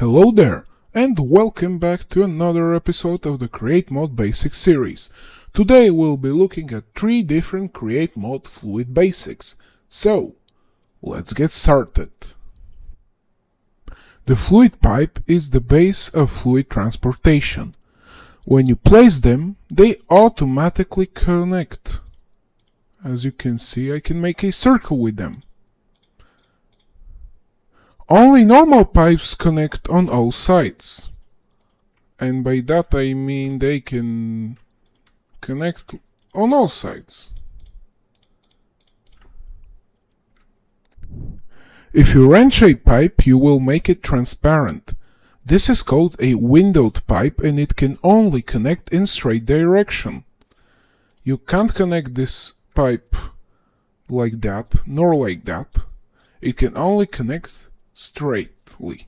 Hello there, and welcome back to another episode of the Create Mode Basics series. Today we'll be looking at 3 different Create Mode fluid basics. So, let's get started. The fluid pipe is the base of fluid transportation. When you place them, they automatically connect. As you can see, I can make a circle with them. Only normal pipes connect on all sides. And by that I mean they can connect on all sides. If you wrench a pipe, you will make it transparent. This is called a windowed pipe and it can only connect in straight direction. You can't connect this pipe like that, nor like that. It can only connect straightly.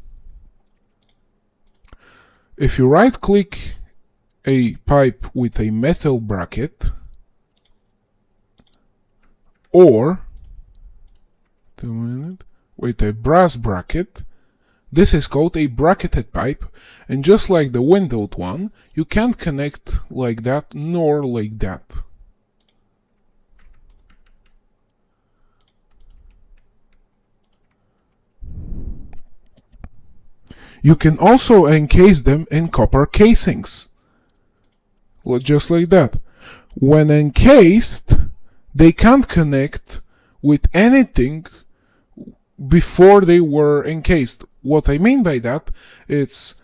If you right click a pipe with a metal bracket or with a brass bracket, this is called a bracketed pipe, and just like the windowed one, you can't connect like that nor like that. You can also encase them in copper casings, just like that. When encased, they can't connect with anything before they were encased. What I mean by that, it's,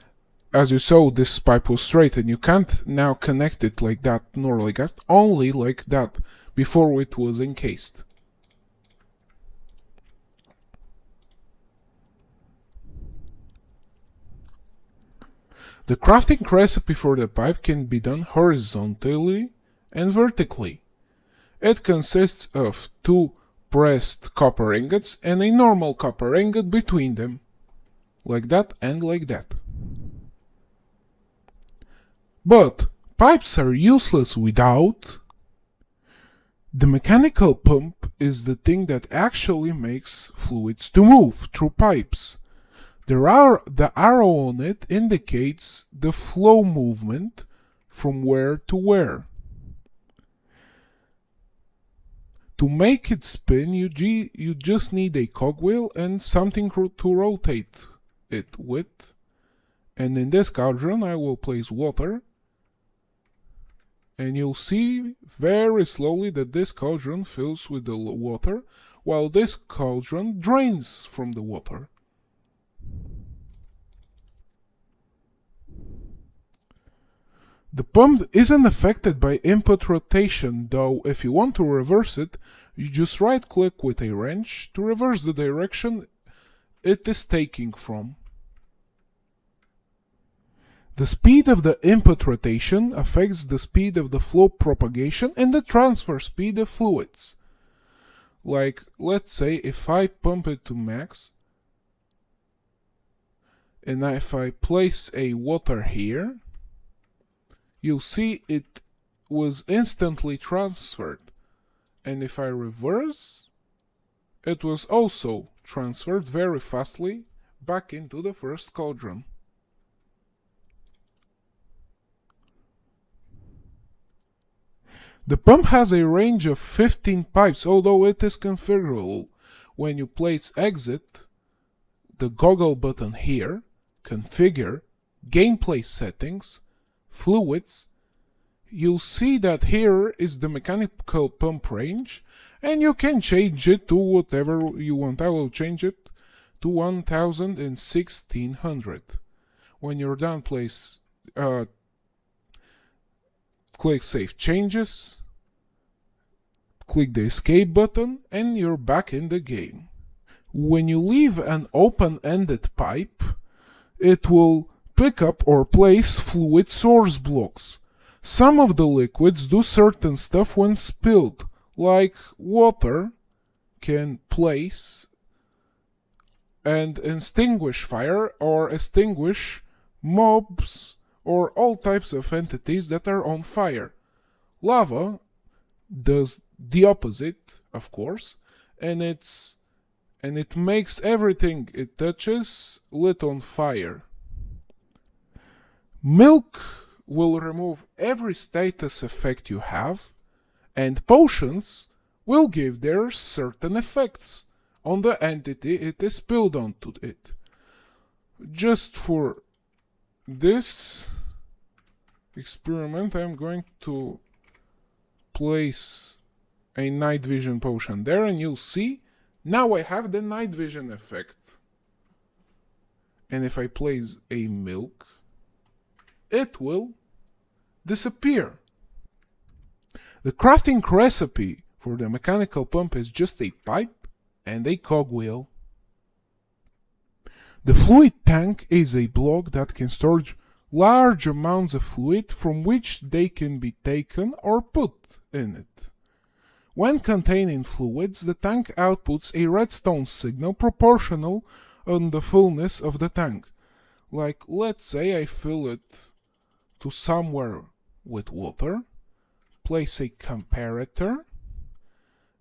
as you saw, this pipe was straight and you can't now connect it like that nor like that, only like that before it was encased. The crafting recipe for the pipe can be done horizontally and vertically. It consists of 2 pressed copper ingots and a normal copper ingot between them, like that and like that. But pipes are useless without. The mechanical pump is the thing that actually makes fluids to move through pipes. The arrow on it indicates the flow movement from where to where. To make it spin, you just need a cogwheel and something to rotate it with. And in this cauldron I will place water. And you'll see very slowly that this cauldron fills with the water, while this cauldron drains from the water. The pump isn't affected by input rotation, though if you want to reverse it, you just right click with a wrench to reverse the direction it is taking from. The speed of the input rotation affects the speed of the flow propagation and the transfer speed of fluids. Like, let's say if I pump it to max, and if I place a water here, you'll see it was instantly transferred. And if I reverse, it was also transferred very fastly back into the first cauldron. The pump has a range of 15 pipes, although it is configurable. When you place exit, the goggle button here, configure, gameplay settings, fluids, you'll see that here is the mechanical pump range, and you can change it to whatever you want. I will change it to 1000 and 1600. When you're done, click Save Changes, click the Escape button, and you're back in the game. When you leave an open-ended pipe, it will pick up or place fluid source blocks. Some of the liquids do certain stuff when spilled, like water can place and extinguish fire or extinguish mobs or all types of entities that are on fire. Lava does the opposite, of course, and it makes everything it touches lit on fire. Milk will remove every status effect you have, and potions will give their certain effects on the entity it is spilled onto it. Just for this experiment, I'm going to place a night vision potion there, and you'll see now I have the night vision effect. And if I place a milk, it will disappear. The crafting recipe for the mechanical pump is just a pipe and a cogwheel. The fluid tank is a block that can store large amounts of fluid from which they can be taken or put in it. When containing fluids, the tank outputs a redstone signal proportional on the fullness of the tank. Like, let's say I fill it to somewhere with water, place a comparator,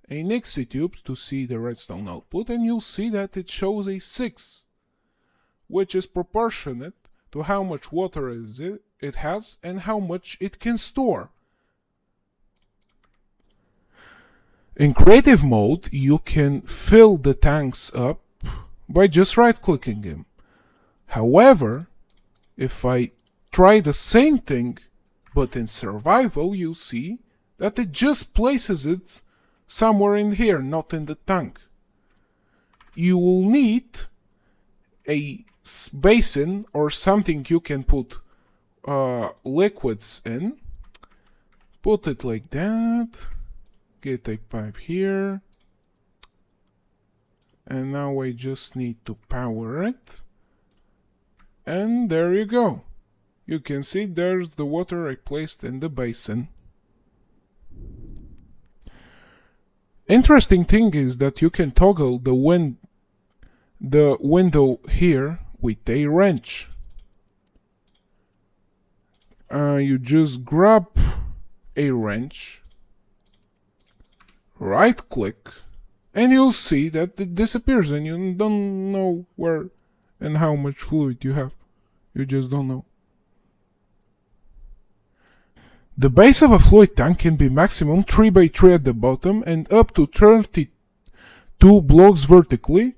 a Nixie tube to see the redstone output, and you'll see that it shows a 6, which is proportionate to how much water it has and how much it can store. In creative mode, you can fill the tanks up by just right-clicking them. However, if I try the same thing, but in survival, you see that it just places it somewhere in here, not in the tank. You will need a basin or something you can put liquids in. Put it like that. Get a pipe here. And now I just need to power it. And there you go. You can see there's the water I placed in the basin. Interesting thing is that you can toggle the window here with a wrench. You just grab a wrench, right click, and you'll see that it disappears and you don't know where and how much fluid you have. You just don't know. The base of a fluid tank can be maximum 3 by 3 at the bottom and up to 32 blocks vertically,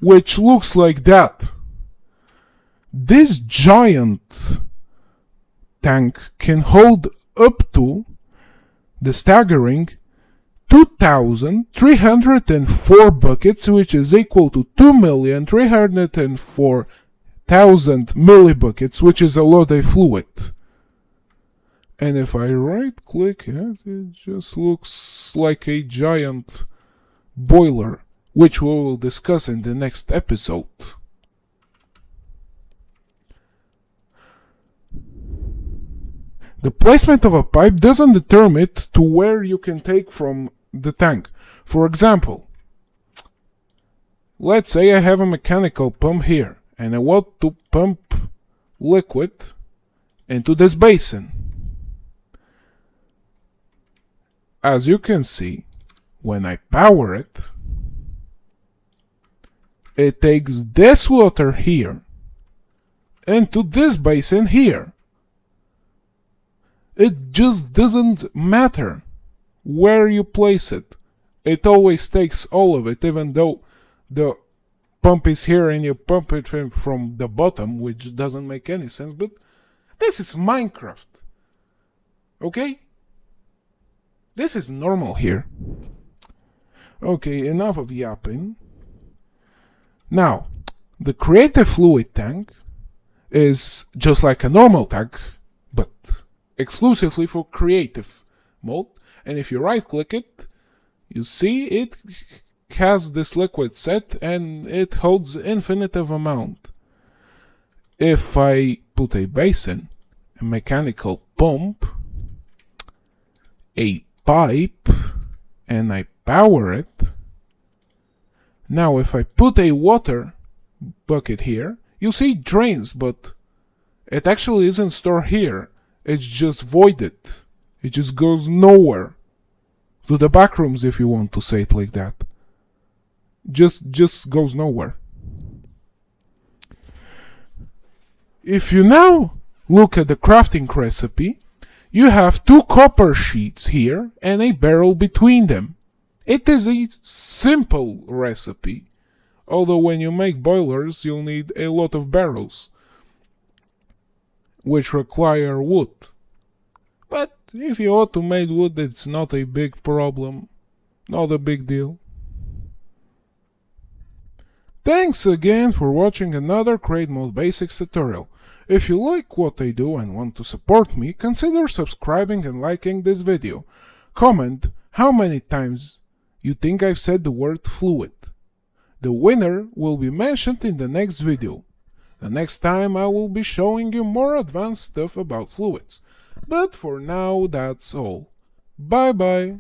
which looks like that. This giant tank can hold up to the staggering 2,304 buckets, which is equal to 2,304,000 millibuckets, which is a lot of fluid. And if I right click it just looks like a giant boiler, which we will discuss in the next episode. The placement of a pipe doesn't determine it to where you can take from the tank. For example, let's say I have a mechanical pump here and I want to pump liquid into this basin. As you can see, when I power it, it takes this water here into this basin here. It just doesn't matter where you place it. It always takes all of it, even though the pump is here and you pump it from the bottom, which doesn't make any sense, but this is Minecraft. Okay? This is normal here. Okay, enough of yapping. Now, the creative fluid tank is just like a normal tank, but exclusively for creative mode. And if you right click it, you see it has this liquid set and it holds infinite amount. If I put a basin, a mechanical pump, a pipe, and I power it, now if I put a water bucket here, you see it drains, but it actually isn't stored here. It's just voided. It just goes nowhere. To the back rooms, if you want to say it like that. Just goes nowhere. If you now look at the crafting recipe. You have 2 copper sheets here and a barrel between them. It is a simple recipe, although when you make boilers you'll need a lot of barrels, which require wood. But if you automate wood, it's not a big problem, not a big deal. Thanks again for watching another Create Mode Basics tutorial. If you like what I do and want to support me, consider subscribing and liking this video. Comment how many times you think I've said the word fluid. The winner will be mentioned in the next video. The next time I will be showing you more advanced stuff about fluids. But for now, that's all. Bye bye.